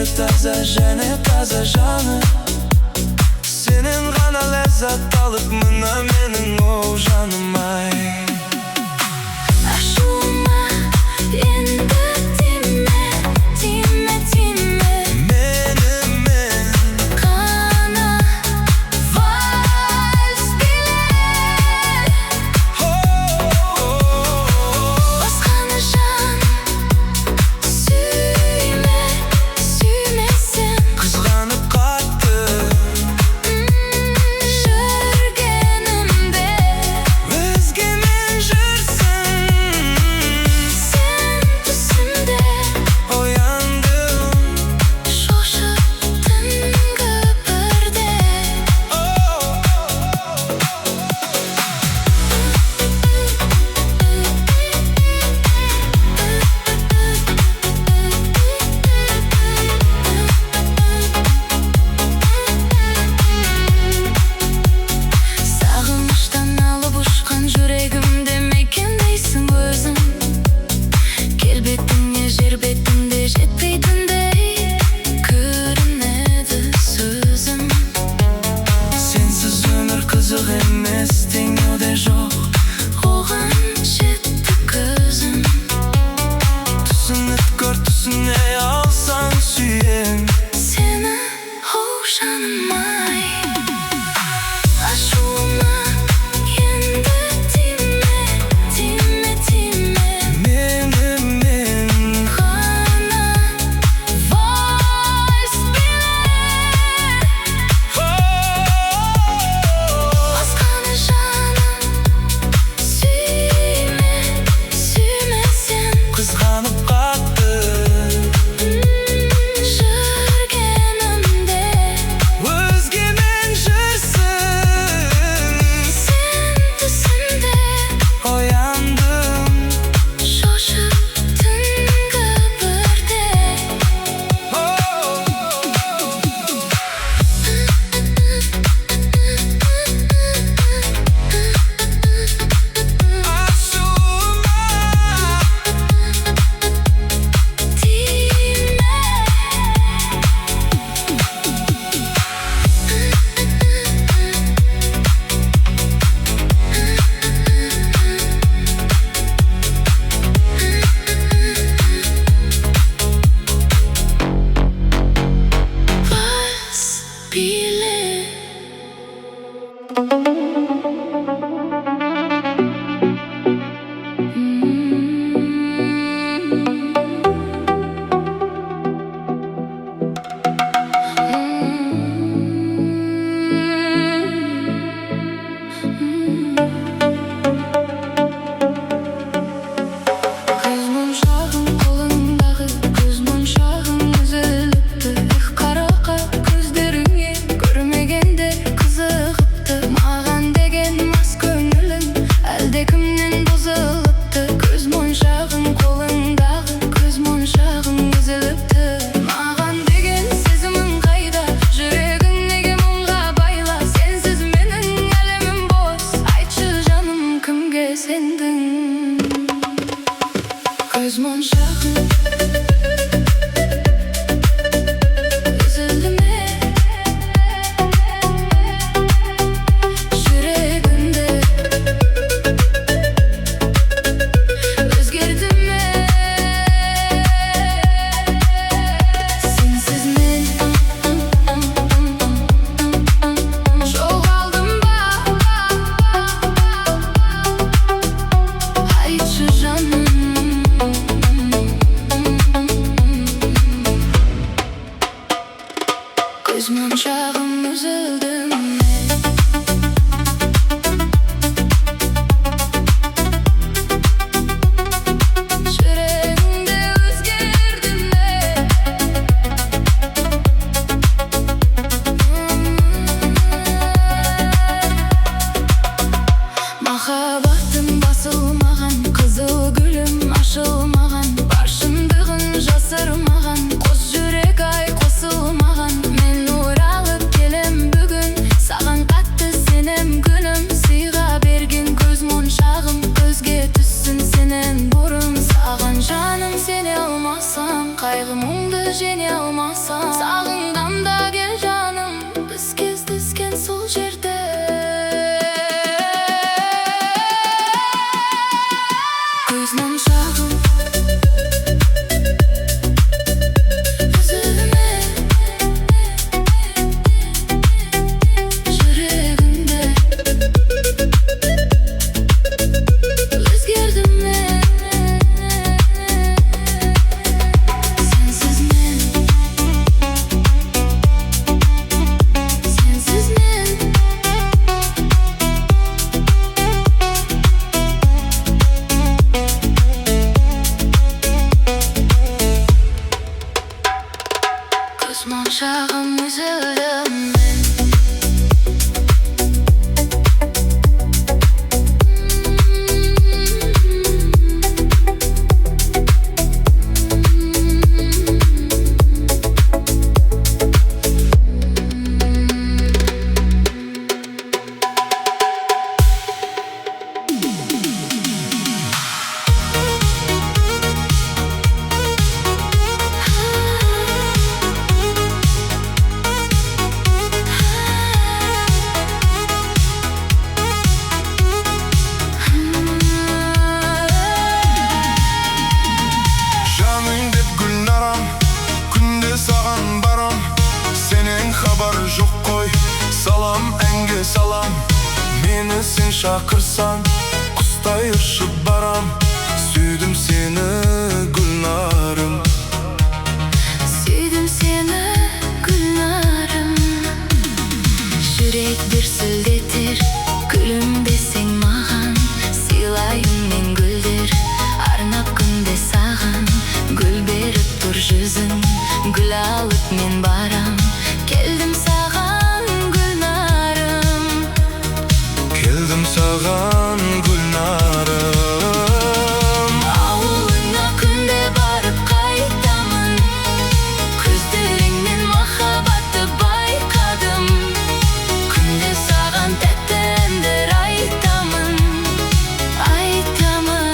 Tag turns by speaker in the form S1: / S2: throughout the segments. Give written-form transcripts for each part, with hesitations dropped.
S1: бәрі таза және таза жаны. Сенен ғана ләззат алып мына менің оу жаным ай.
S2: Ашуыма енді тиме, тиме, тиме.
S1: Менімен
S2: Ғана вальс биле. Басқаны жан сүйме, сүйме сен.
S1: Қызғанып қатты
S2: жүргенімде
S1: өзгемен жүрсің.
S2: сен түсімде
S1: Ояндым
S2: шошып түнгі бірде. Сағыныштан алып ұшқан жүрегімде мекендейсің өзің. Келбетіңе жер бетінде жетпейтіндей көрінеді сөзім.
S1: Сенсіз өмір қызық емес, теңеуде жоқ.
S2: Оған жетті көзім.
S1: Түсініп көр, түсіне алсаң сүйем.
S2: Сені оу жаным ай. Ашуыма енді тиме, тиме, тиме.
S1: Менімен
S2: Ғана вальс биле. Басқаны жаным сүйме, сүйме сен.
S1: қызғанып қатты
S2: жүргенімде
S1: өзгемен жүрсің.
S2: сен түсімде
S1: Ояндым
S2: шошып түнгі бірде. Вальс биле. Көз моншағың қолыңдағы, көз моншағың үзіліпті. Қарақа көздеріңе көрмегендер қызығыпты. Маған деген мас көңілің әлдекімнен бұзылыпты. Көз моншағың қолыңдағы, көз моншағың үзіліпті. Маған деген сезімің қайда, жүрегің неге мұңға байла. Сенсіз менің әлемім бос, айтшы жаным кімге сендің. Көз моншағың үзілді ме жүрегіңді, өзгерді ме сенсіз мен жоғалдым ба, айтшы жаным. Көз моншағым үзілді ме? Жүрегіңді өзгерді ме? Махаббатым басылмаған, қызыл гүлім ашылмаған, бар шындығын жасырмаған, қос жүрек ай қосылмаған. Мен оралып келем бүгін болмасам, сағынғанда кел жаным, біз кездескен сол жерде. Көз моншағым үзілме жүрегімде, өзгердім мен, сенсіз мен, сенсіз мен. Көз моншағым үзілдім мен.
S1: Жаның деп гүлнарам, күнде саған барам, сенен хабар жоқ қой, салам әнге салам. Мені сен шақырсаң, құстай ұшып барам, сүйдім сені гүлнарым.
S2: Сүйдім сені гүлнарым. Жүрек дүрсілдетер, күлімдесең маған, сыйлайын мен гүлдер, арнап күнде саған. Гүл беріп тұр жүзің, гүл алып мен барам, келдім саған гүлнарым.
S1: Келдім саған гүлнарым.
S2: Ауылыңа күнде барып қайтамын, көздеріңнен махаббатты байқадым. Күнде саған тәтті әндер айтамын, айтамын.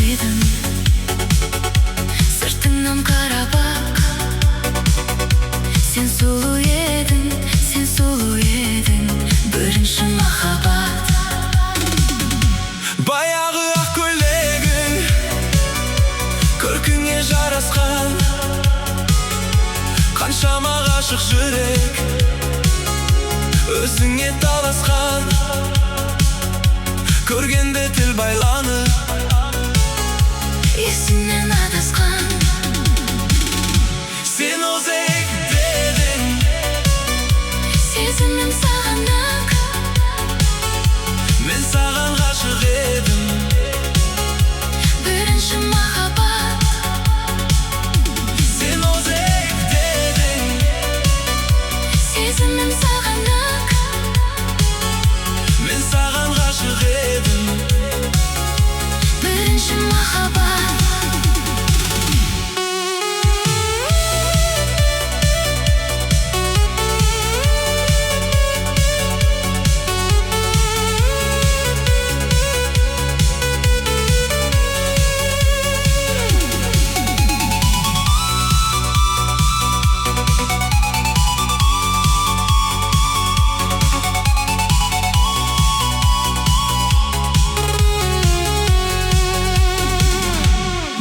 S2: едім, сыртыңнан қарап ақ. Сен сұлу едің, сен сұлу едің, бірінші махаббат.
S1: Баяғы ақ көйлегің көркіңе жарасқан, қаншама ғашық жүрек өзіңе таласқан. Көргенде тіл байланып
S2: есіңнен адасқан.
S1: Сен өзек дедің,
S2: сезімім саған ақ.
S1: мен саған ғашық едім,
S2: Бірінші махаббат.
S1: сен өзек дедің,
S2: Сезімім саған ақ.
S1: мен саған ғашық едім.
S2: Бірінші махаббат.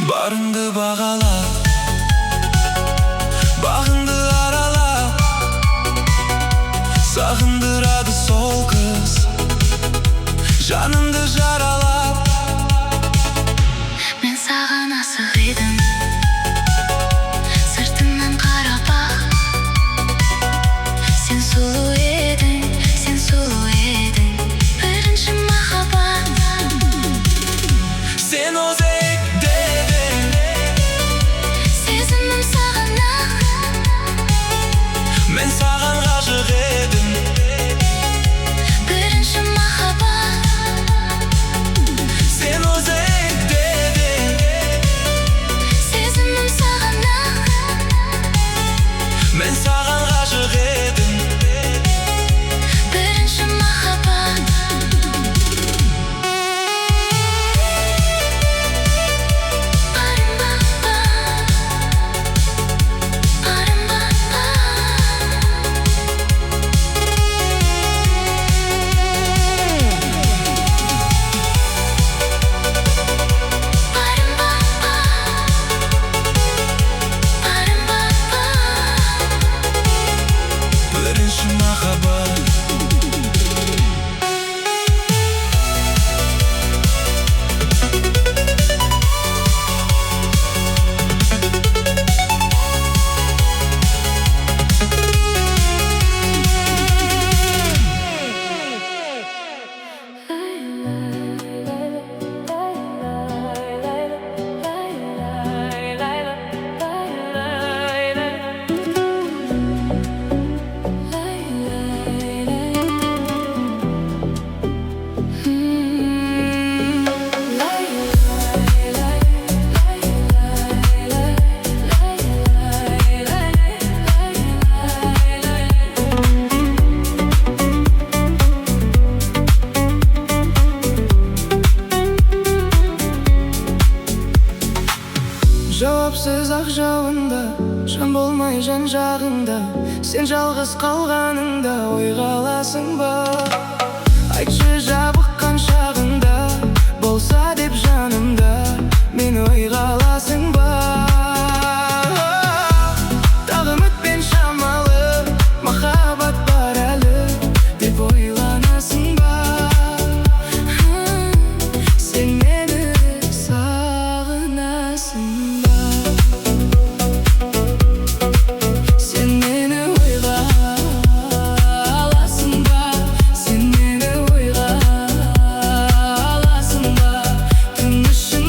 S1: Барыңды бағалап, бағыңды аралап, сағындырады сол қыз, жанымды жаралап.
S2: Мен саған асық едім, сыртыңнан қарап ақ. Сен сұлу едің, сен сұлу едің, бірінші махаббат.
S1: Сен өзек дедің,
S2: Сезімім саған ақ.
S1: мен саған ғашық едім,
S2: Бірінші махаббат.
S1: сен өзек дедің,
S2: Сезімім саған ақ.
S1: мен саған ғашық едім.
S2: Бірінші махаббат.
S1: Бірінші махаббат. Жауапсыз ақ жауында, жан болмай жан жағында, сен жалғыз қалғаныңда ойға аласың ба? Айтшы жабыққан шағында, болса деп жанымда, мен ойға аласың ба? Тағы үмітпен шамалы, махаббат бар әлі, деп ойланасың ба? Сен мені сағынасың ба? Сен мені ойға аласың ба? Сен мені ойға аласың ба? Түн үшін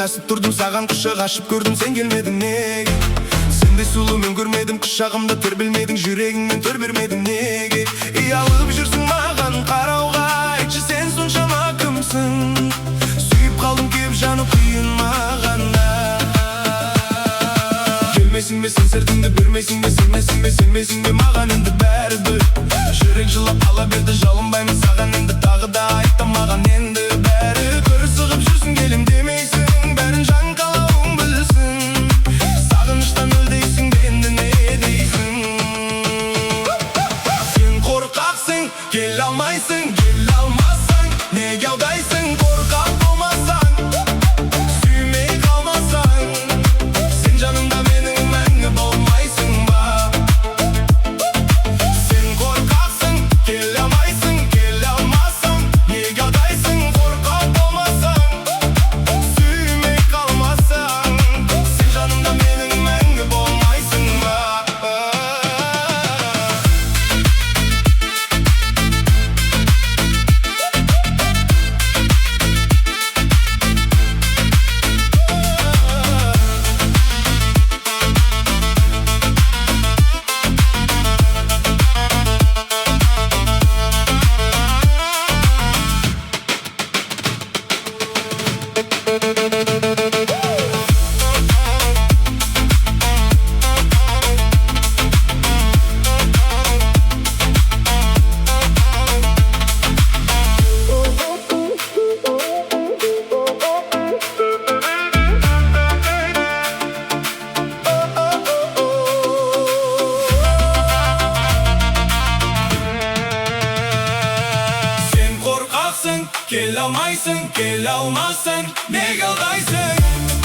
S1: тасып тұрдым саған құшақ ашып көрдім сен келмедің неге сендей сұлу мен көрмедім құшағымда тербелмедің жүрегіңмен төр бермедің неге ұялып жүрсің маған қарауға айтшы сен соншама кімсің сүйіп қалдым кеп жаны қиын маған келмейсің бе сен сыртыңды бермейсің бе сенбейсің бе маған енді бәрібір жүрек жылап қала берді жалынбаймын саған енді тағы да айта маған енді бәрі бір сығып жүрсің келем демейсің бәрін жан қалауың білсін сағыныштан өл дейсің бе енді не дейсің сен қорқақсың келе алмайсың келе алмасаң неге алдайсың қорқақ болмасаң сүймей қалмасаң сен жанымда менің мәңгі болмайсың ба сен қорқақсың келе алмайсың келе алмасаң неге алдайсың қорқақ болмасаң сүймей қалмасаң сен жанымда менің мәңгі болмайсың ба Сен қорқақсың келе алмайсың келе алмасаң неге алдайсың